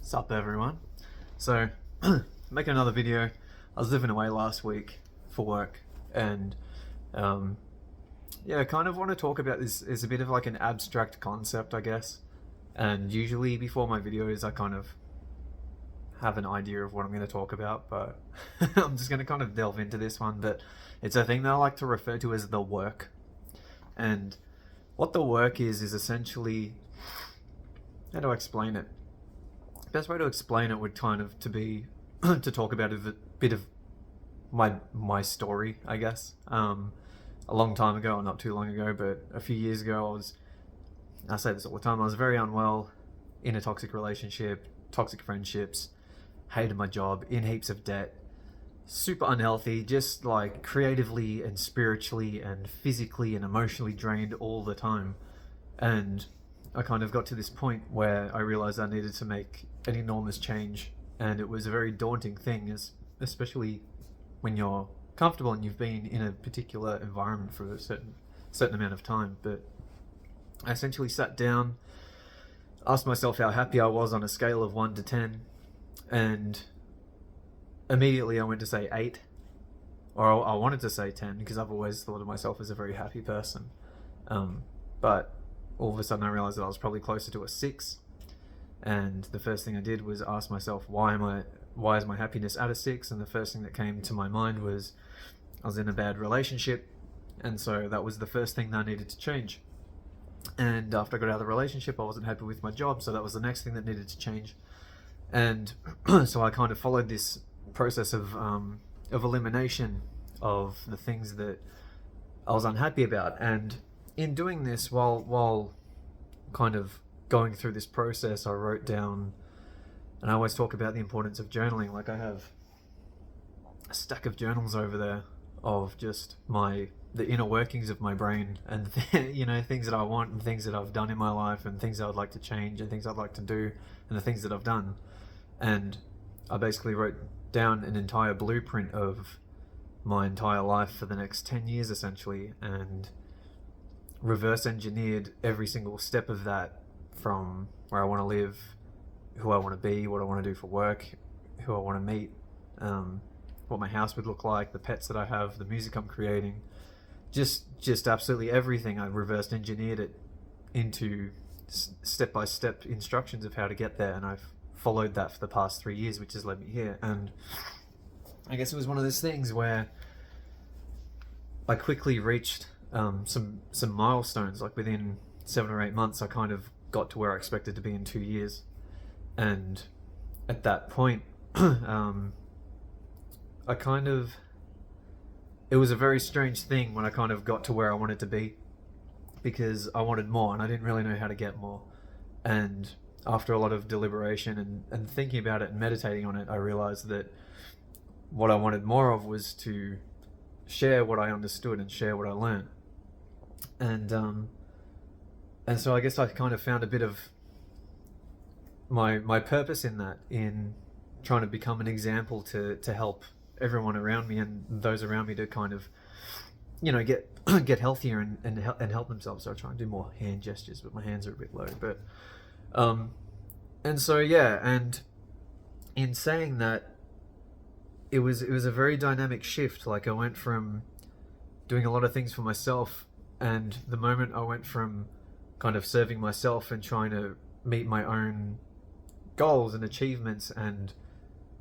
Sup everyone. So, making another video. I was living away last week for work, and yeah, I kind of want to talk about this as a bit of like an abstract concept, I guess. And usually before my videos, I kind of have an idea of what I'm going to talk about, but I'm just going to kind of delve into this one. But it's a thing that I like to refer to as the work. And what the work is essentially, how do I explain it? Best way to explain it would kind of to be to talk about a bit of my story, I guess. A long time ago, or not too long ago, but a few years ago, I say this all the time, I was very unwell, in a toxic relationship, toxic friendships, hated my job, in heaps of debt, super unhealthy, just like creatively and spiritually and physically and emotionally drained all the time. And I kind of got to this point where I realized I needed to make an enormous change, and it was a very daunting thing, especially when you're comfortable and you've been in a particular environment for a certain amount of time. But I essentially sat down, asked myself how happy I was on a scale of 1 to 10, and immediately I went to say 8, or I wanted to say 10 because I've always thought of myself as a very happy person. But all of a sudden I realized that I was probably closer to a 6, and the first thing I did was ask myself, why is my happiness at a 6? And the first thing that came to my mind was I was in a bad relationship, and so that was the first thing that I needed to change. And after I got out of the relationship, I wasn't happy with my job, so that was the next thing that needed to change. And so I kind of followed this process of elimination of the things that I was unhappy about. And in doing this, while kind of going through this process, I wrote down, and I always talk about the importance of journaling. Like, I have a stack of journals over there of just the inner workings of my brain, and things that I want, and things that I've done in my life, and things I would like to change, and things I'd like to do, and the things that I've done. And I basically wrote down an entire blueprint of my entire life for the next 10 years essentially, and reverse engineered every single step of that, from where I want to live, who I want to be, what I want to do for work, who I want to meet, what my house would look like, the pets that I have, the music I'm creating, just absolutely everything. I reverse engineered it into step-by-step instructions of how to get there, and I've followed that for the past 3 years, which has led me here. And I guess it was one of those things where I quickly reached some milestones. Like within 7 or 8 months, I kind of got to where I expected to be in 2 years. And at that point, it was a very strange thing when I kind of got to where I wanted to be, because I wanted more and I didn't really know how to get more. And after a lot of deliberation and thinking about it and meditating on it, I realized that what I wanted more of was to share what I understood and share what I learned. And so I guess I kind of found a bit of my purpose in that, in trying to become an example to help everyone around me and those around me to kind of, get healthier and help themselves. So I try and do more hand gestures, but my hands are a bit low. But and so yeah, and in saying that, it was a very dynamic shift. Like, I went from doing a lot of things for myself, and the moment I went from kind of serving myself and trying to meet my own goals and achievements, and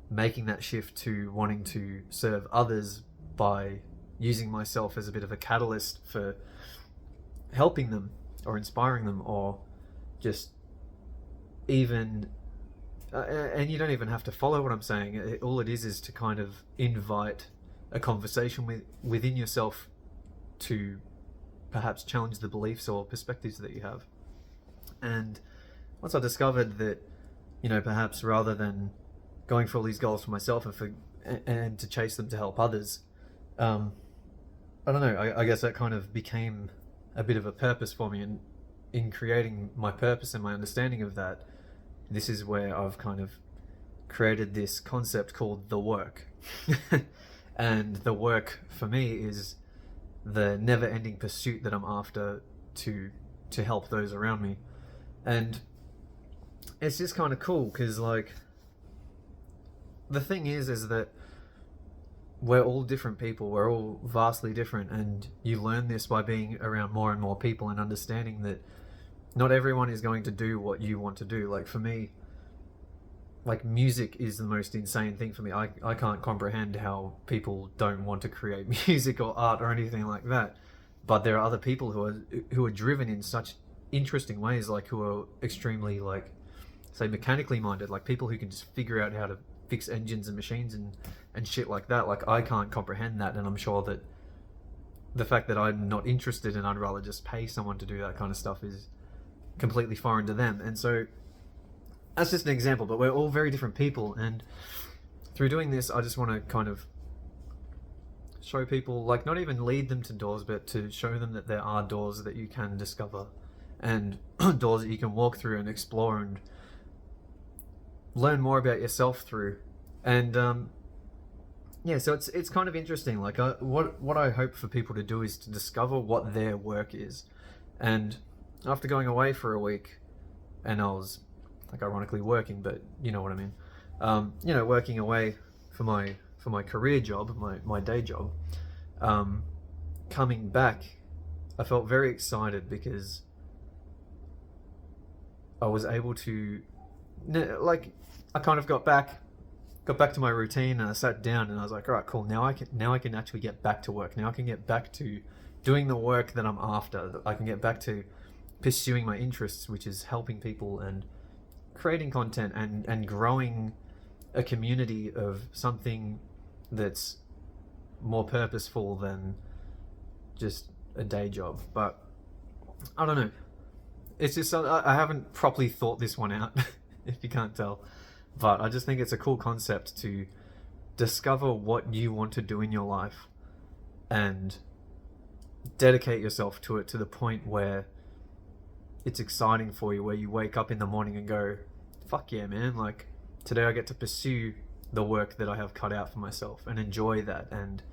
making that shift to wanting to serve others by using myself as a bit of a catalyst for helping them or inspiring them, or just even and you don't even have to follow what I'm saying. All it is to kind of invite a conversation within yourself to perhaps challenge the beliefs or perspectives that you have. And once I discovered that, perhaps rather than going for all these goals for myself and to chase them to help others, I don't know, I guess that kind of became a bit of a purpose for me. And in creating my purpose and my understanding of that, this is where I've kind of created this concept called the work. And the work for me is the never-ending pursuit that I'm after to help those around me. And it's just kind of cool because, like, the thing is that we're all different people. We're all vastly different, and you learn this by being around more and more people and understanding that not everyone is going to do what you want to do. Like for me, like music is the most insane thing for me. I can't comprehend how people don't want to create music or art or anything like that. But there are other people who are driven in such interesting ways, like who are extremely, like, say, mechanically minded, like people who can just figure out how to fix engines and machines and shit like that. Like I can't comprehend that, and I'm sure that the fact that I'm not interested and I'd rather just pay someone to do that kind of stuff is completely foreign to them. And so that's just an example, but we're all very different people, and through doing this I just want to kind of show people, like, not even lead them to doors, but to show them that there are doors that you can discover and doors that you can walk through and explore and learn more about yourself through. And yeah, so it's kind of interesting. Like what I hope for people to do is to discover what their work is. And after going away for a week, and I was, like, ironically working, but you know what I mean, working away for my career job, my day job, coming back, I felt very excited because I was able to, like, I kind of got back to my routine, and I sat down and I was like, all right, cool. Now I can actually get back to work. Now I can get back to doing the work that I'm after. I can get back to pursuing my interests, which is helping people and creating content and growing a community of something that's more purposeful than just a day job. But I don't know. It's just, I haven't properly thought this one out, if you can't tell. But I just think it's a cool concept to discover what you want to do in your life and dedicate yourself to it to the point where it's exciting for you, where you wake up in the morning and go, fuck yeah, man, like, today I get to pursue the work that I have cut out for myself and enjoy that and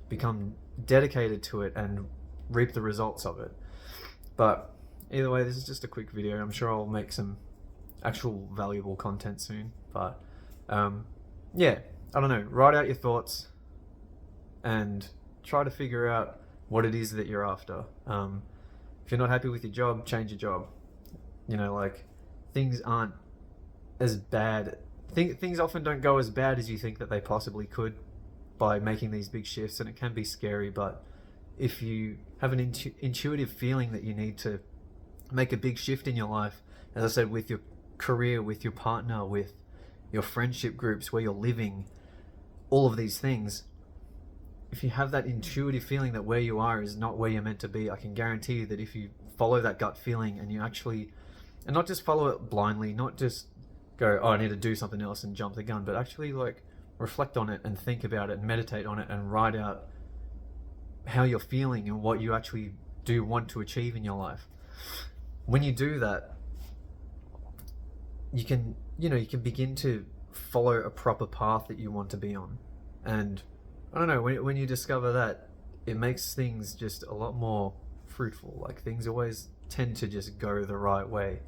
become dedicated to it and reap the results of it. But either way, this is just a quick video. I'm sure I'll make some actual valuable content soon. But yeah, I don't know, write out your thoughts and try to figure out what it is that you're after. If you're not happy with your job, change your job. Like, things aren't as bad. Things often don't go as bad as you think that they possibly could by making these big shifts, and it can be scary. But if you have an intuitive feeling that you need to make a big shift in your life, as I said, with your career, with your partner, with your friendship groups, where you're living, all of these things, if you have that intuitive feeling that where you are is not where you're meant to be, I can guarantee you that if you follow that gut feeling and you actually, and not just follow it blindly, not just go, oh, I need to do something else and jump the gun, but actually, like, reflect on it and think about it and meditate on it and write out how you're feeling and what you actually do want to achieve in your life. When you do that, you can begin to follow a proper path that you want to be on. And I don't know, when you discover that, it makes things just a lot more fruitful. Like, things always tend to just go the right way.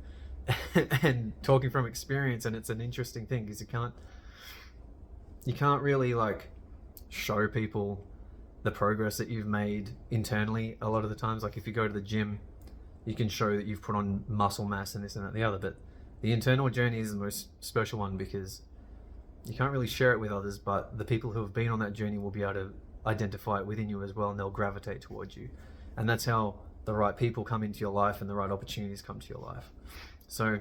And talking from experience, and it's an interesting thing because you can't really, like, show people the progress that you've made internally a lot of the times. Like, if you go to the gym, you can show that you've put on muscle mass and this and that and the other, but the internal journey is the most special one because you can't really share it with others, but the people who have been on that journey will be able to identify it within you as well, and they'll gravitate towards you. And that's how the right people come into your life and the right opportunities come to your life. So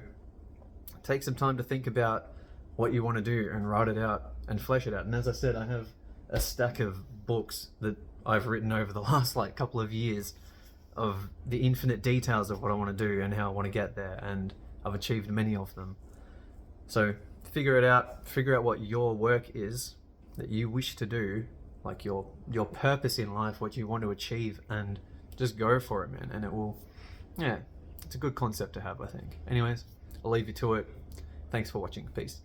take some time to think about what you want to do and write it out and flesh it out. And as I said, I have a stack of books that I've written over the last, like, couple of years of the infinite details of what I want to do and how I want to get there, and I've achieved many of them. So figure it out, figure out what your work is that you wish to do, like your purpose in life, what you want to achieve, and just go for it, man. And it will, yeah, it's a good concept to have, I think. Anyways, I'll leave you to it. Thanks for watching. Peace.